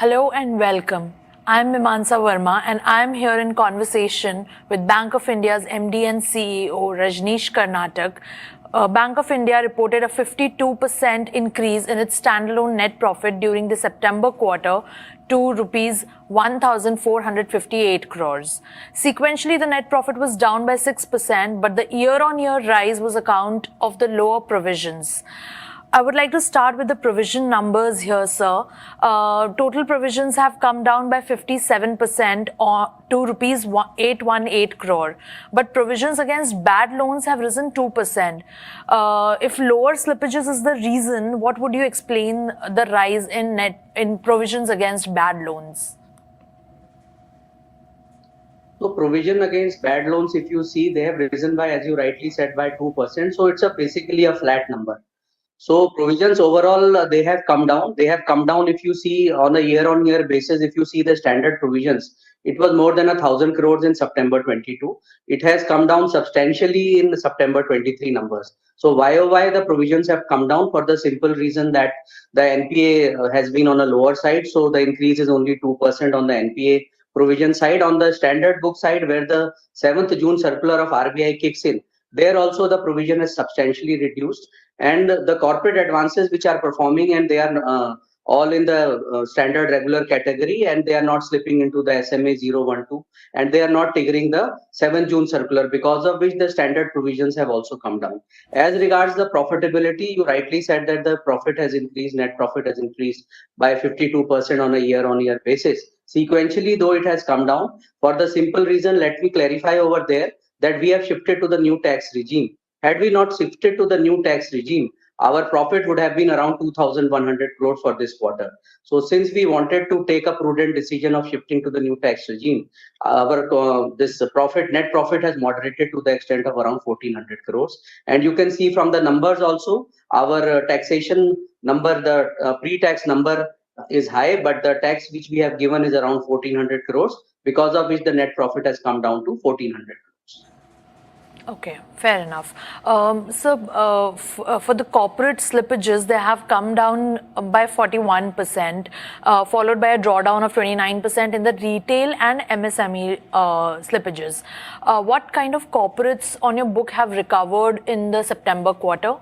Hello and welcome. I'm Mimansa Verma and I'm here in conversation with Bank of India's MD and CEO Rajneesh Karnatak. Bank of India reported a 52% increase in its standalone net profit during the September quarter to rupees 1,458 crores. Sequentially, the net profit was down by 6%, but the year-on-year rise was account of the lower provisions. I would like to start with the provision numbers here, sir. Total provisions have come down by 57% to rupees 818 crore. But provisions against bad loans have risen 2%. If lower slippages is the reason, what would you explain the rise in provisions against bad loans? So provision against bad loans, if you see, they have risen by, as you rightly said, by 2%. So it's basically a flat number. So provisions overall, they have come down. They have come down. If you see on a year-on-year basis, if you see the standard provisions, it was more than 1,000 crores in September 22. It has come down substantially in the September 23 numbers. So YOY, the provisions have come down for the simple reason that the NPA has been on a lower side. So the increase is only 2% on the NPA provision side. On the standard book side, where the 7th June circular of RBI kicks in, there also the provision is substantially reduced, and the corporate advances which are performing, and they are all in the standard regular category, and they are not slipping into the SMA 012, and they are not triggering the 7th June circular, because of which the standard provisions have also come down. As regards the profitability, you rightly said that the profit has increased, net profit has increased by 52% on a year-on-year basis. Sequentially, though, it has come down for the simple reason, let me clarify over there, that we have shifted to the new tax regime. Had we not shifted to the new tax regime, our profit would have been around 2,100 crores for this quarter. So since we wanted to take a prudent decision of shifting to the new tax regime, our this net profit has moderated to the extent of around 1,400 crores. And you can see from the numbers also, our taxation number, the pre-tax number is high, but the tax which we have given is around 1,400 crores, because of which the net profit has come down to 1,400 crores. Okay, fair enough. For the corporate slippages, they have come down by 41%, followed by a drawdown of 29% in the retail and MSME slippages. What kind of corporates on your book have recovered in the September quarter?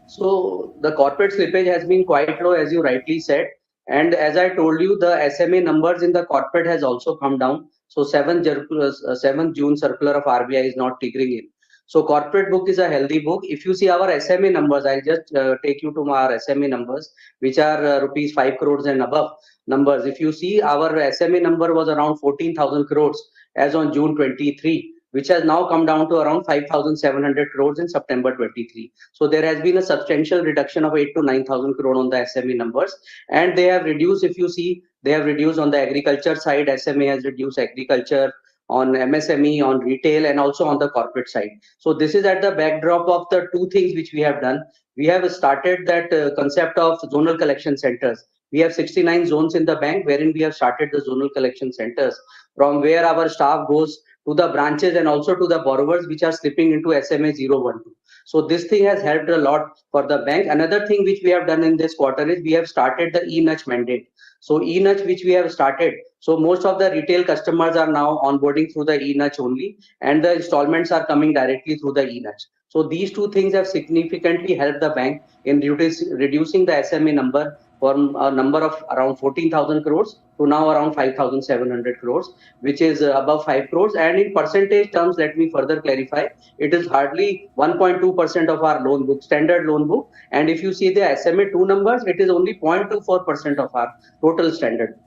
So the corporate slippage has been quite low, as you rightly said. And as I told you, the SMA numbers in the corporate has also come down. So 7th June circular of RBI is not triggering in. So corporate book is a healthy book. If you see our SMA numbers, I'll just take you to our SMA numbers, which are rupees 5 crores and above numbers. If you see, our SMA number was around 14,000 crores as on June 23, which has now come down to around 5,700 crores in September 23. So there has been a substantial reduction of 8 to 9,000 crore on the SME numbers, and they have reduced. If you see, they have reduced on the agriculture side. SMA has reduced agriculture, on MSME, on retail, and also on the corporate side. So this is at the backdrop of the two things which we have done. We have started that concept of zonal collection centers. We have 69 zones in the bank, wherein we have started the zonal collection centers, from where our staff goes to the branches and also to the borrowers which are slipping into SMA 012. So this thing has helped a lot for the bank. Another thing which we have done in this quarter is we have started the e-nudge mandate. So e-nudge which we have started. So most of the retail customers are now onboarding through the e-nudge only, and the installments are coming directly through the e-nudge. So these two things have significantly helped the bank in reducing the SMA number from a number of around 14,000 crores to now around 5,700 crores, which is above 5 crores. And in percentage terms, let me further clarify, it is hardly 1.2% of our loan book, standard loan book. And if you see the SMA 2 numbers, it is only 0.24% of our total standard book.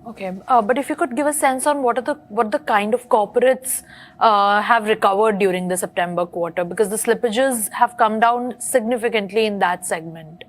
Okay, but if you could give a sense on what the kind of corporates have recovered during the September quarter, because the slippages have come down significantly in that segment.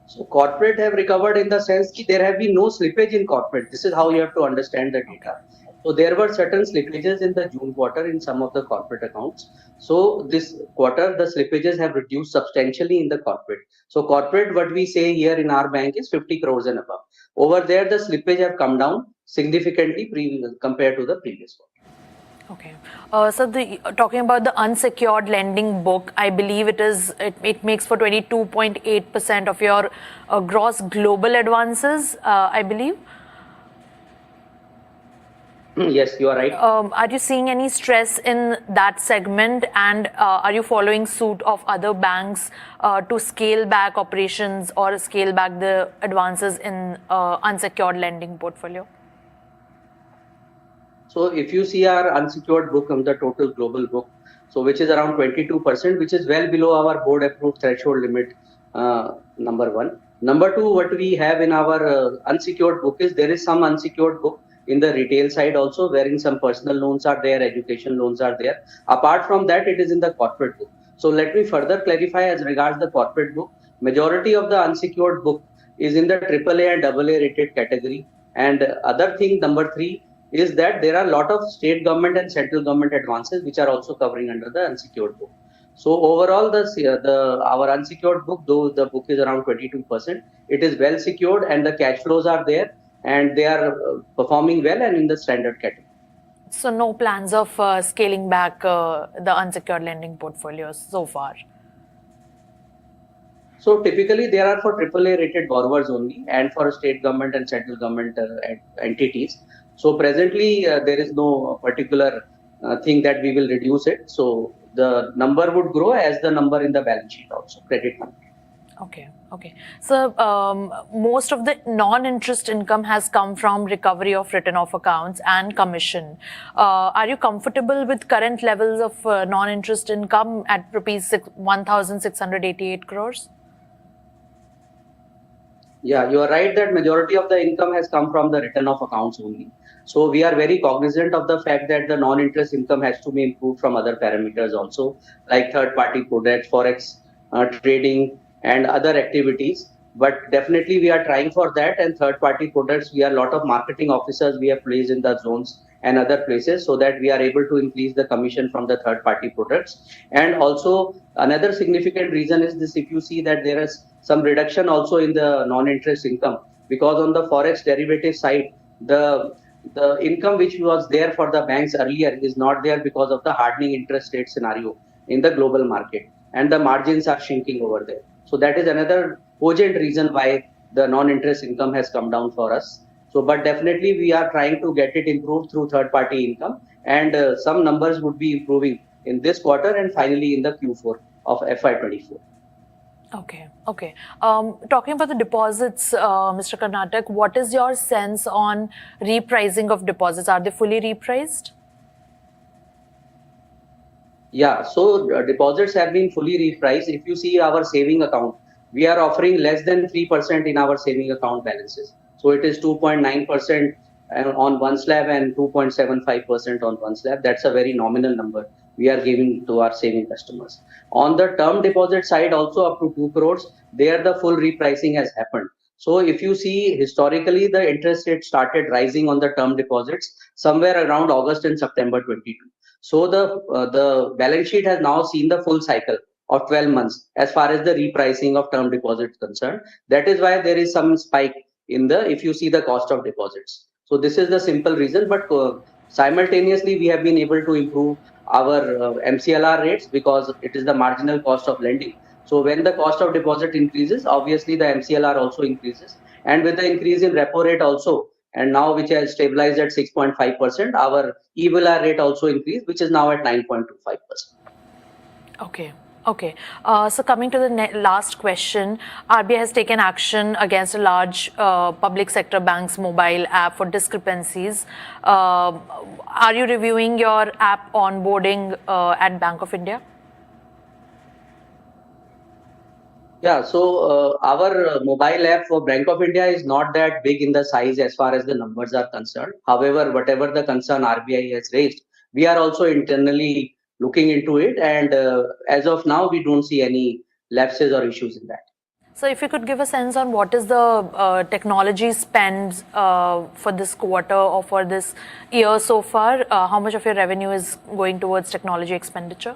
So corporate have recovered in the sense that there have been no slippage in corporate. This is how you have to understand the data. So there were certain slippages in the June quarter in some of the corporate accounts. So this quarter, the slippages have reduced substantially in the corporate. So corporate, what we say here in our bank is 50 crores and above. Over there, the slippage have come down significantly compared to the previous quarter. Okay. So talking about the unsecured lending book, I believe it makes for 22.8% of your gross global advances, I believe. Yes, you are right. Are you seeing any stress in that segment, and are you following suit of other banks to scale back operations or scale back the advances in unsecured lending portfolio? So if you see our unsecured book on the total global book, so which is around 22%, which is well below our board approved threshold limit, number one. Number two, what we have in our unsecured book is there is some unsecured book in the retail side also, wherein some personal loans are there, education loans are there. Apart from that, it is in the corporate book. So let me further clarify as regards the corporate book. Majority of the unsecured book is in the AAA and AA rated category. And other thing, number three, is that there are a lot of state government and central government advances which are also covering under the unsecured book. So overall, our unsecured book, though the book is around 22%, it is well secured and the cash flows are there and they are performing well and in the standard category. So no plans of scaling back the unsecured lending portfolios so far. So typically they are for AAA rated borrowers only and for state government and central government entities. So presently there is no particular thing that we will reduce it. So the number would grow as the number in the balance sheet also, credit number. Okay, okay. So most of the non-interest income has come from recovery of written-off accounts and commission. Are you comfortable with current levels of non-interest income at rupees 1,688 crores? Yeah, you are right that majority of the income has come from the return of accounts only. So we are very cognizant of the fact that the non-interest income has to be improved from other parameters also, like third-party products, forex trading, and other activities. But definitely we are trying for that. And third-party products, we are a lot of marketing officers we have placed in the zones and other places so that we are able to increase the commission from the third-party products. And also another significant reason is this: if you see that there is some reduction also in the non-interest income because on the forex derivative side, the income which was there for the banks earlier is not there because of the hardening interest rate scenario in the global market, and the margins are shrinking over there. So that is another cogent reason why the non-interest income has come down for us. So, but definitely we are trying to get it improved through third-party income, and some numbers would be improving in this quarter and finally in the Q4 of FY24. Okay, okay. Talking about the deposits, Mr. Karnatak, what is your sense on repricing of deposits? Are they fully repriced? Yeah, so deposits have been fully repriced. If you see our saving account, we are offering less than 3% in our saving account balances. So it is 2.9% on one slab and 2.75% on one slab. That's a very nominal number we are giving to our saving customers. On the term deposit side, also up to 2 crores, there the full repricing has happened. So if you see historically, the interest rate started rising on the term deposits somewhere around August and September 22. So the balance sheet has now seen the full cycle of 12 months as far as the repricing of term deposits concerned. That is why there is some spike in the, if you see the cost of deposits. So this is the simple reason, but simultaneously we have been able to improve our MCLR rates because it is the marginal cost of lending. So when the cost of deposit increases, obviously the MCLR also increases, and with the increase in repo rate also, and now which has stabilized at 6.5%, our EBLR rate also increased, which is now at 9.25%. Okay. Okay. So coming to the last question, RBI has taken action against a large public sector bank's mobile app for discrepancies. Are you reviewing your app onboarding at Bank of India? Yeah, so our mobile app for Bank of India is not that big in the size as far as the numbers are concerned. However, whatever the concern RBI has raised, we are also internally looking into it. And as of now, we don't see any lapses or issues in that. So if you could give a sense on what is the technology spend for this quarter or for this year so far, how much of your revenue is going towards technology expenditure?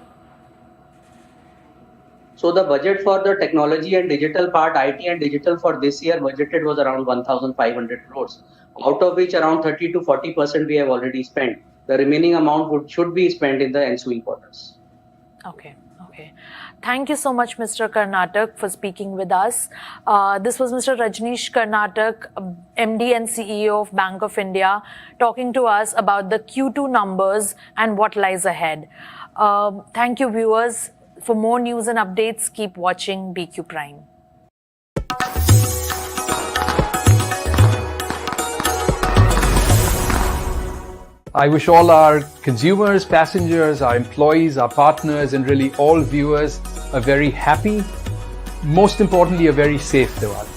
So the budget for the technology and digital part, IT and digital for this year budgeted was around 1,500 crores, out of which around 30 to 40% we have already spent. The remaining amount should be spent in the ensuing quarters. Okay. Thank you so much, Mr. Karnatak, for speaking with us. This was Mr. Rajneesh Karnatak, MD and CEO of Bank of India, talking to us about the Q2 numbers and what lies ahead. Thank you, viewers. For more news and updates, keep watching BQ Prime. I wish all our consumers, passengers, our employees, our partners, and really all viewers a very happy, most importantly, a very safe Diwali.